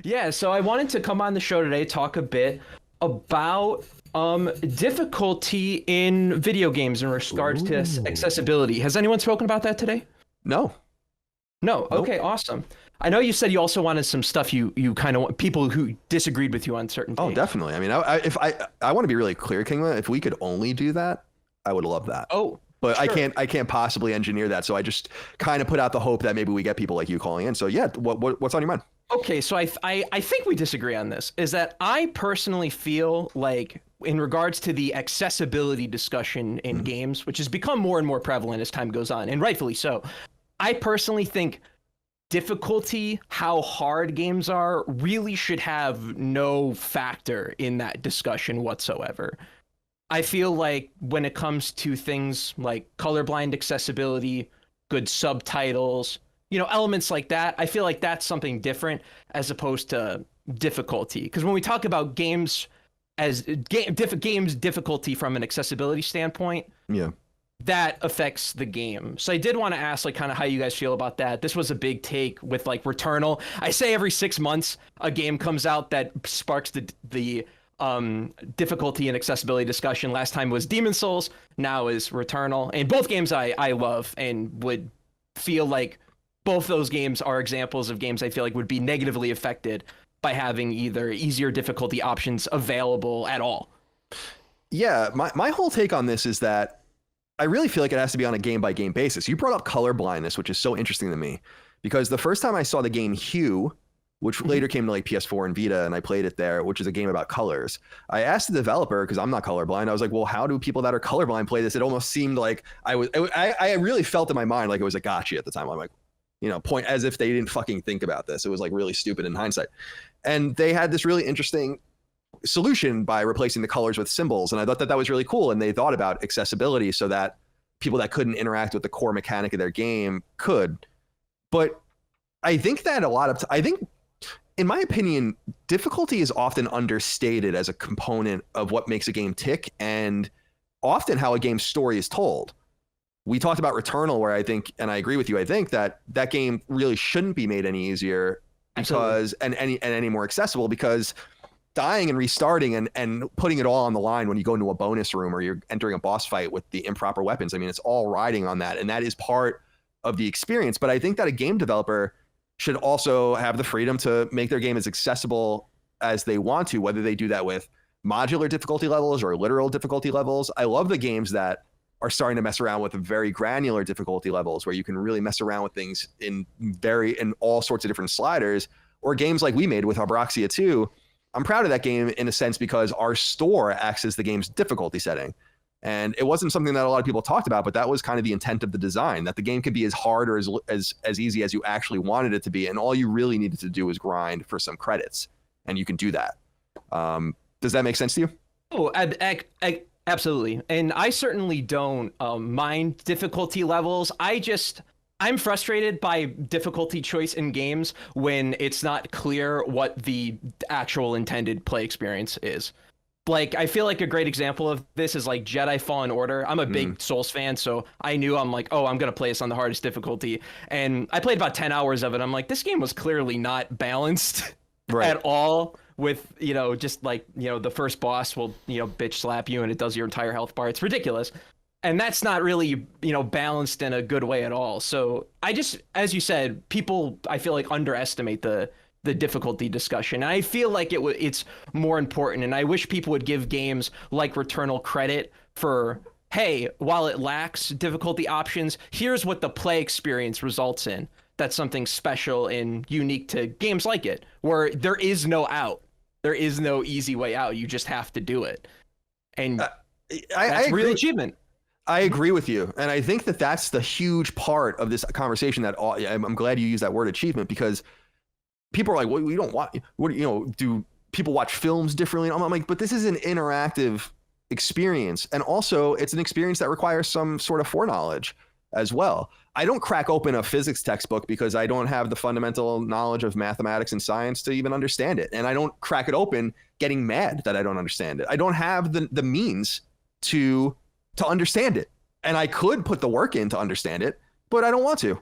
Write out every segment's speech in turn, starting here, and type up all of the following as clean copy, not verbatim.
Yeah, so I wanted to come on the show today, talk a bit about difficulty in video games in regards to Ooh. accessibility. Has anyone spoken about that today? No. No. Nope. Okay, awesome. I know you said you also wanted some stuff you kind of want people who disagreed with you on certain Oh, takes. definitely. I mean, if I want to be really clear, Kingma, if we could only do that, I would love that. Oh, But I sure. can't possibly engineer that. So I just kind of put out the hope that maybe we get people like you calling in. So yeah, what's on your mind? Okay, so I think we disagree on this. Is that I personally feel like in regards to the accessibility discussion in Mhm. games, which has become more and more prevalent as time goes on, and rightfully so, I personally think difficulty, how hard games are, really should have no factor in that discussion whatsoever. I feel like when it comes to things like colorblind accessibility, good subtitles, elements like that, I feel like that's something different as opposed to difficulty. Because when we talk about games as games difficulty from an accessibility standpoint, Yeah. that affects the game. So I did want to ask like kind of how you guys feel about that. This was a big take with like Returnal. I say every 6 months a game comes out that sparks the difficulty and accessibility discussion. Last time was Demon Souls, now is Returnal. And both games I love and would feel like both those games are examples of games I feel like would be negatively affected by having either easier difficulty options available at all. Yeah. My whole take on this is that I really feel like it has to be on a game by game basis. You brought up color blindness, which is so interesting to me because the first time I saw the game Hue, which later came to like PS4 and Vita, and I played it there, which is a game about colors. I asked the developer because I'm not colorblind. I was like, "Well, how do people that are colorblind play this?" It almost seemed like I really felt in my mind like it was a gotcha at the time. I'm like, point as if they didn't fucking think about this. It was like really stupid in hindsight. And they had this really interesting solution by replacing the colors with symbols, and I thought that was really cool. And they thought about accessibility so that people that couldn't interact with the core mechanic of their game could. But I think that I think in my opinion, difficulty is often understated as a component of what makes a game tick and often how a game's story is told. We talked about Returnal, where I think, and I agree with you, I think that that game really shouldn't be made any easier because Absolutely. and any more accessible, because dying and restarting and putting it all on the line when you go into a bonus room or you're entering a boss fight with the improper weapons, I mean, it's all riding on that, and that is part of the experience. But I think that a game developer should also have the freedom to make their game as accessible as they want to, whether they do that with modular difficulty levels or literal difficulty levels. I love the games that are starting to mess around with very granular difficulty levels where you can really mess around with things in all sorts of different sliders, or games like we made with Abroxia 2. I'm proud of that game in a sense because our store acts as the game's difficulty setting. And it wasn't something that a lot of people talked about, but that was kind of the intent of the design, that the game could be as hard or as easy as you actually wanted it to be. And all you really needed to do was grind for some credits, and you can do that. Does that make sense to you? Oh, absolutely. And I certainly don't mind difficulty levels. I'm frustrated by difficulty choice in games when it's not clear what the actual intended play experience is. Like, I feel like a great example of this is like Jedi Fallen Order. I'm a big Souls fan, so I knew I'm like, oh, I'm going to play this on the hardest difficulty. And I played about 10 hours of it. I'm like, this game was clearly not balanced Right. at all with, just like, the first boss will, bitch slap you and it does your entire health bar. It's ridiculous. And that's not really, balanced in a good way at all. So as you said, people, I feel like underestimate the difficulty discussion. And I feel like it's more important. And I wish people would give games like Returnal credit for, hey, while it lacks difficulty options, here's what the play experience results in. That's something special and unique to games like it, where there is no out. There is no easy way out. You just have to do it. And that's real achievement. I agree with you. And I think that that's the huge part of this conversation that I'm glad you use that word achievement, because people are like, well, we don't want, do people watch films differently? And I'm like, but this is an interactive experience. And also it's an experience that requires some sort of foreknowledge as well. I don't crack open a physics textbook because I don't have the fundamental knowledge of mathematics and science to even understand it. And I don't crack it open getting mad that I don't understand it. I don't have the means to understand it. And I could put the work in to understand it, but I don't want to.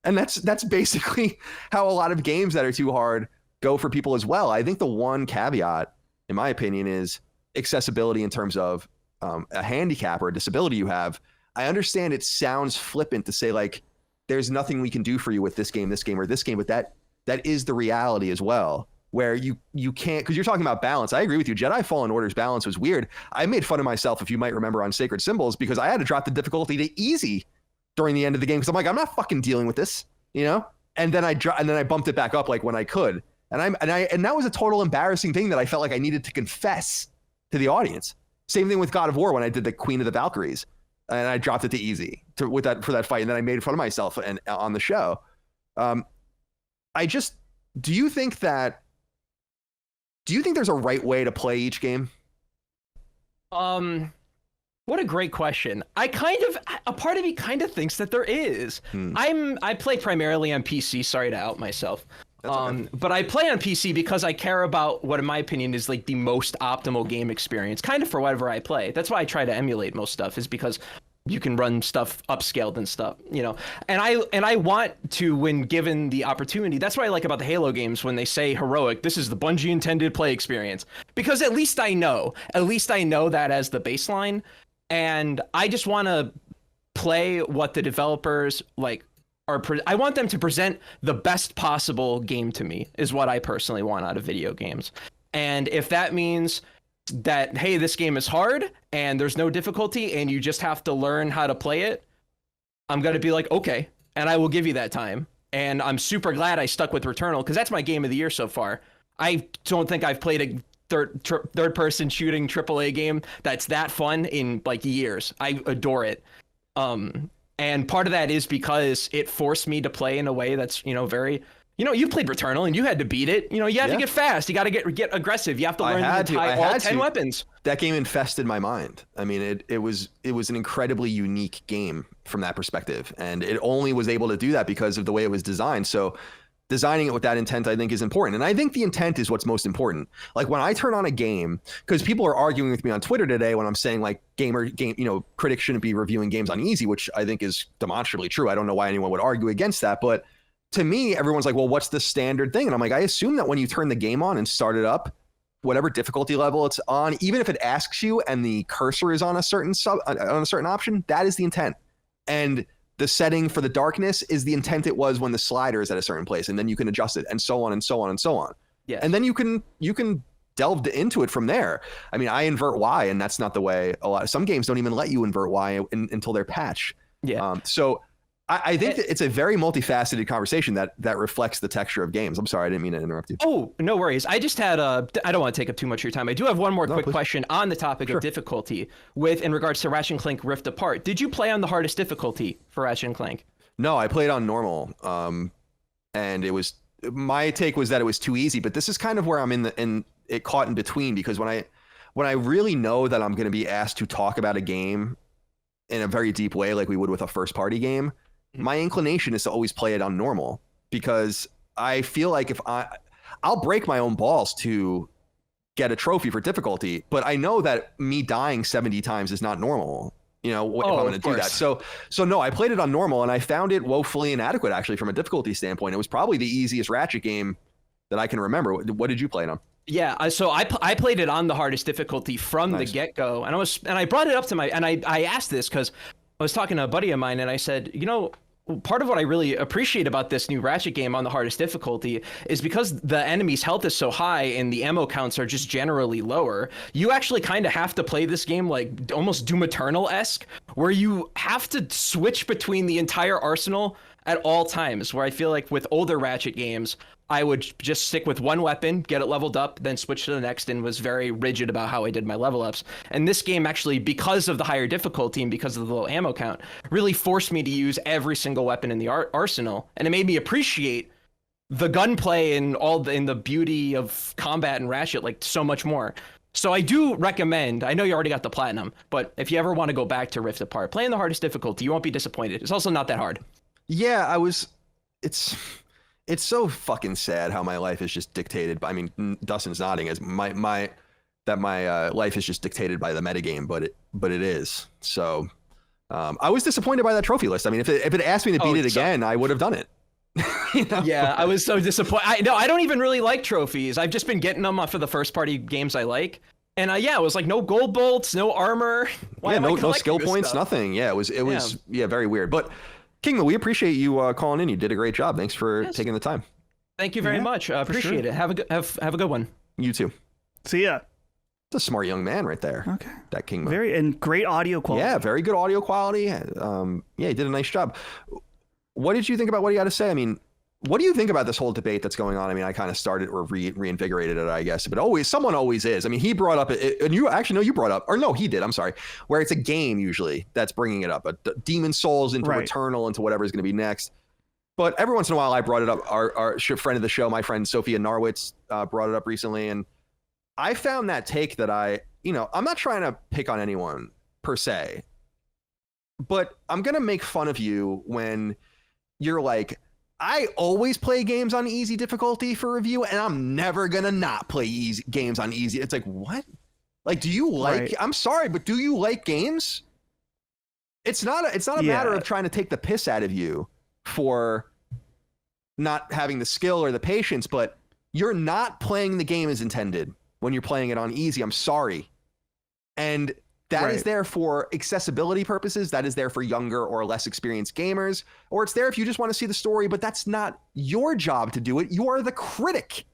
And that's basically how a lot of games that are too hard go for people as well. I think the one caveat, in my opinion, is accessibility in terms of a handicap or a disability you have. I understand it sounds flippant to say like, there's nothing we can do for you with this game, or this game, but that is the reality as well, where you can't, because you're talking about balance. I agree with you. Jedi Fallen Order's balance was weird. I made fun of myself, if you might remember, on Sacred Symbols, because I had to drop the difficulty to easy during the end of the game, because I'm like, I'm not fucking dealing with this, you know? And then I bumped it back up like when I could. And that was a total embarrassing thing that I felt like I needed to confess to the audience. Same thing with God of War when I did the Queen of the Valkyries, and I dropped it to easy for that fight, and then I made fun of myself and on the show. Do you think there's a right way to play each game? What a great question. A part of me kind of thinks that there is. I play primarily on PC, sorry to out myself. Okay. But I play on PC because I care about what, in my opinion, is like the most optimal game experience, kind of for whatever I play. That's why I try to emulate most stuff, is because you can run stuff upscaled and stuff, you know. And I want to, when given the opportunity, that's what I like about the Halo games when they say heroic, this is the Bungie intended play experience, because at least I know that as the baseline, and I just want to play what the developers like I want them to present the best possible game to me, is what I personally want out of video games. And if that means that, hey, this game is hard and there's no difficulty and you just have to learn how to play it, I'm going to be like, okay, and I will give you that time. And I'm super glad I stuck with Returnal, because that's my game of the year so far. I don't think I've played a third person shooting AAA game that's that fun in like years. I adore it. And part of that is because it forced me to play in a way that's, you know, very, you know, you played Returnal and you had to beat it. You know, you have to get fast. You got to get aggressive. You have to learn to tie all 10 weapons. That game infested my mind. I mean, it was an incredibly unique game from that perspective. And it only was able to do that because of the way it was designed. So designing it with that intent, I think, is important. And I think the intent is what's most important. Like when I turn on a game, because people are arguing with me on Twitter today when I'm saying like critics shouldn't be reviewing games on easy, which I think is demonstrably true. I don't know why anyone would argue against that. But to me, everyone's like, well, what's the standard thing? And I'm like, I assume that when you turn the game on and start it up, whatever difficulty level it's on, even if it asks you and the cursor is on a certain option, that is the intent. And the setting for the darkness is the intent it was when the slider is at a certain place, and then you can adjust it, and so on and so on and so on. Yeah. And then you can delve into it from there. I mean, I invert Y, and that's not the way some games don't even let you invert Y until they're patched. Yeah. So I think that it's a very multifaceted conversation that reflects the texture of games. I'm sorry, I didn't mean to interrupt you. Oh, no worries. I just had I don't want to take up too much of your time. I do have one more quick question on the topic of difficulty in regards to Ratchet & Clank Rift Apart. Did you play on the hardest difficulty for Ratchet & Clank? No, I played on normal. And my take was that it was too easy, but this is kind of where I'm it caught in between, because when I really know that I'm going to be asked to talk about a game in a very deep way, like we would with a first party game, my inclination is to always play it on normal, because I feel like I'll break my own balls to get a trophy for difficulty, but I know that me dying 70 times is not normal, you know, if I'm going to do that. So no, I played it on normal, and I found it woefully inadequate, actually, from a difficulty standpoint. It was probably the easiest Ratchet game that I can remember. What did you play it on? Yeah, so I played it on the hardest difficulty from the get-go, and I brought it up to I asked this because I was talking to a buddy of mine, and I said, you know, part of what I really appreciate about this new Ratchet game on the hardest difficulty is because the enemy's health is so high and the ammo counts are just generally lower, you actually kind of have to play this game like almost Doom Eternal-esque, where you have to switch between the entire arsenal at all times, where I feel like with older Ratchet games, I would just stick with one weapon, get it leveled up, then switch to the next, and was very rigid about how I did my level ups. And this game actually, because of the higher difficulty and because of the low ammo count, really forced me to use every single weapon in the arsenal. And it made me appreciate the gunplay and in the beauty of combat and Ratchet like so much more. So I do recommend, I know you already got the platinum, but if you ever want to go back to Rift Apart, play in the hardest difficulty, you won't be disappointed. It's also not that hard. Yeah, it's so fucking sad how my life is just dictated by, I mean, Dustin's nodding, as my life is just dictated by the metagame, but it is. So I was disappointed by that trophy list. I mean, if it asked me to beat it again, I would have done it. You know? Yeah, I was so disappointed. I don't even really like trophies. I've just been getting them for the first party games I like. And yeah, it was like no gold bolts, no armor. Why Yeah, am I no skill collecting this points, stuff? nothing. Yeah, it was very weird. But Kingman, we appreciate you calling in. You did a great job. Thanks for Yes. taking the time. Thank you very much. Appreciate it. Have a good one. You too. See ya. It's a smart young man right there. Okay. That Kingman. And great audio quality. Yeah, very good audio quality. Yeah, he did a nice job. What did you think about what he had to say? I mean, what do you think about this whole debate that's going on? I mean, I kind of started or reinvigorated it, I guess, but someone always is. I mean, he brought up it, and you actually know you brought up, or no, he did. I'm sorry, where it's a game usually that's bringing it up, a Demon Souls into Returnal into whatever is going to be next. But every once in a while, I brought it up. Our friend of the show, my friend Sophia Narwitz, brought it up recently, and I found that take that I'm not trying to pick on anyone per se, but I'm gonna make fun of you when you're like, I always play games on easy difficulty for review, and I'm never gonna not play games on easy. It's like, what? Like, do you like? I'm sorry, but do you like games? It's not a matter of trying to take the piss out of you for not having the skill or the patience, but you're not playing the game as intended when you're playing it on easy. I'm sorry, and that is there for accessibility purposes. That is there for younger or less experienced gamers, or it's there if you just want to see the story, but that's not your job to do it. You are the critic.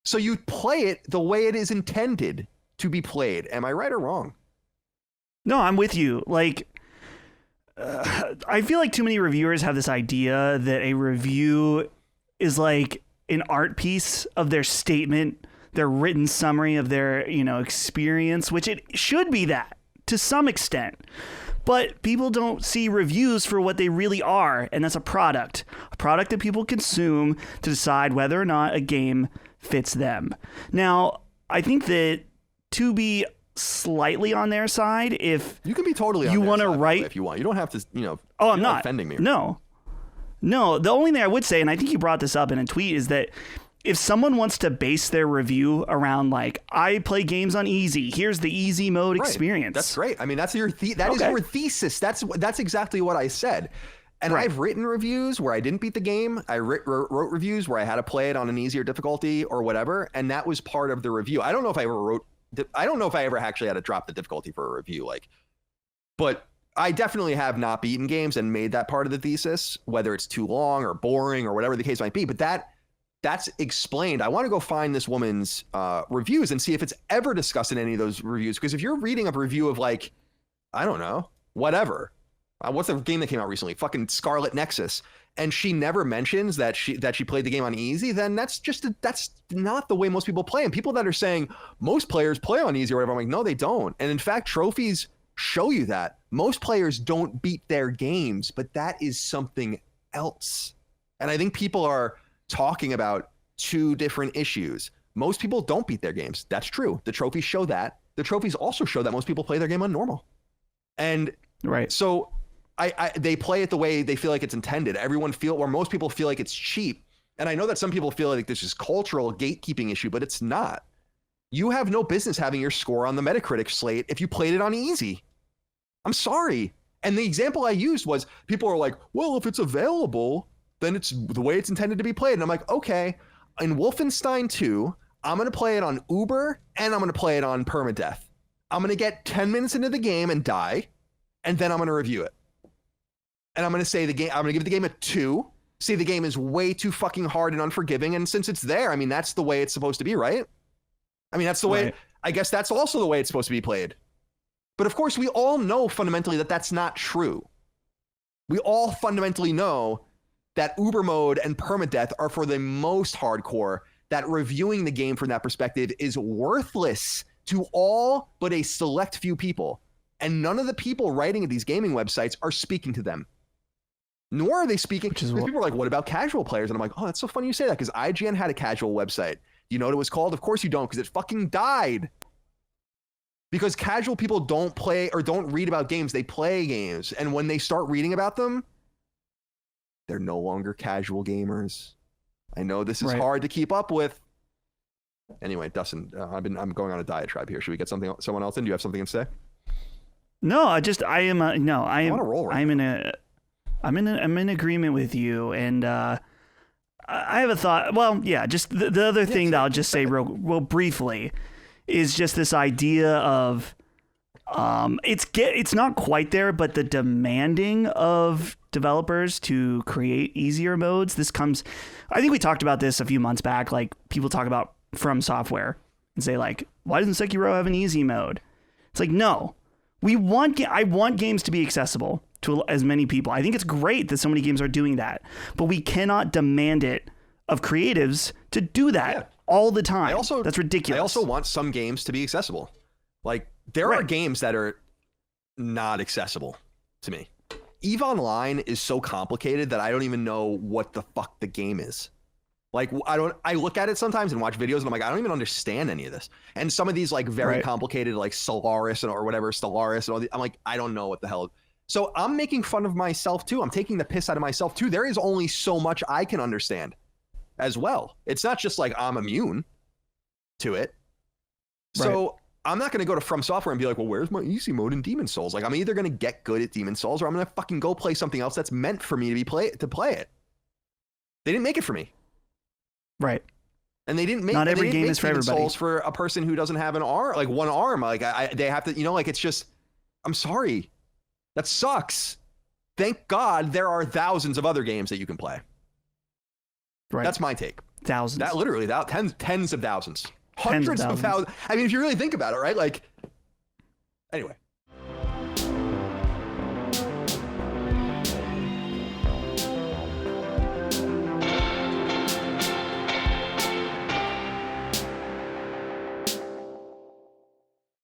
So you play it the way it is intended to be played. Am I right or wrong? No, I'm with you. Like, I feel like too many reviewers have this idea that a review is like an art piece of their statement, their written summary of their, experience, which it should be that to some extent. But people don't see reviews for what they really are, and that's a product that people consume to decide whether or not a game fits them. Now, I think that to be slightly on their side, if you can be totally on you their want to side write, if you want, you don't have to, Oh, I'm not offending me. No, the only thing I would say, and I think you brought this up in a tweet, is that if someone wants to base their review around like, I play games on easy, here's the easy mode experience. That's great. I mean, that's your is your thesis. That's exactly what I said. And I've written reviews where I didn't beat the game. I wrote reviews where I had to play it on an easier difficulty or whatever, and that was part of the review. I don't know if I ever actually had to drop the difficulty for a review, but I definitely have not beaten games and made that part of the thesis, whether it's too long or boring or whatever the case might be. But that's explained. I want to go find this woman's reviews and see if it's ever discussed in any of those reviews. Because if you're reading a review of I don't know, whatever, what's the game that came out recently? Fucking Scarlet Nexus, and she never mentions that she played the game on easy, then that's not the way most people play. And people that are saying most players play on easy or whatever, I'm like, no, they don't. And in fact, trophies show you that most players don't beat their games, but that is something else. And I think people are talking about two different issues. Most people don't beat their games. That's true. The trophies show that. The trophies also show that most people play their game on normal. And so they play it the way they feel like it's intended. Most people feel like it's cheap. And I know that some people feel like this is cultural gatekeeping issue, but it's not. You have no business having your score on the Metacritic slate if you played it on easy. I'm sorry. And the example I used was people are like, well, if it's available, then it's the way it's intended to be played. And I'm like, okay, in Wolfenstein 2, I'm going to play it on Uber and I'm going to play it on permadeath. I'm going to get 10 minutes into the game and die, and then I'm going to review it. And I'm going to say I'm going to give the game a 2, say the game is way too fucking hard and unforgiving. And since it's there, I mean, that's the way it's supposed to be, right? I mean, that's the way, I guess that's also the way it's supposed to be played. But of course, we all know fundamentally that that's not true. We all fundamentally know that Uber mode and permadeath are for the most hardcore, that reviewing the game from that perspective is worthless to all but a select few people. And none of the people writing at these gaming websites are speaking to them. Nor are they speaking, because people are like, what about casual players? And I'm like, oh, that's so funny you say that, because IGN had a casual website. Do you know what it was called? Of course you don't, because it fucking died. Because casual people don't play or don't read about games, they play games. And when they start reading about them, they're no longer casual gamers. I know this is hard to keep up with. Anyway, Dustin, I'm going on a diatribe here. Should we get someone else in? Do you have something to say? No, I am on a roll right I'm in a I'm in agreement with you, and I have a thought. Well, yeah, just the other thing that I'll just say real briefly is just this idea of it's not quite there, but the demanding of developers to create easier modes. This comes, I think we talked about this a few months back. Like people talk about From Software and say like, why doesn't Sekiro have an easy mode? It's like, no, I want games to be accessible to as many people. I think it's great that so many games are doing that, but we cannot demand it of creatives to do that all the time. That's ridiculous. I also want some games to be accessible. Like there are games that are not accessible to me. EVE Online is so complicated that I don't even know what the fuck the game is. Like I look at it sometimes and watch videos and I'm like, I don't even understand any of this. And some of these like very complicated like Stellaris and all I'm like, I don't know what the hell. So I'm making fun of myself too. I'm taking the piss out of myself too. There is only so much I can understand as well. It's not just like I'm immune to it. So I'm not going to go to From Software and be like, well, where's my easy mode in Demon Souls? Like I'm either going to get good at Demon Souls or I'm going to fucking go play something else that's meant for me to play it. They didn't make it for me. Right. And they didn't make not every game is for everybody. Souls for a person who doesn't have an arm, like one arm. Like they have to, like it's just, I'm sorry. That sucks. Thank God there are thousands of other games that you can play. Right. That's my take. Thousands. That literally, tens of thousands. Hundreds of thousands. I mean, if you really think about it, right? Like, anyway.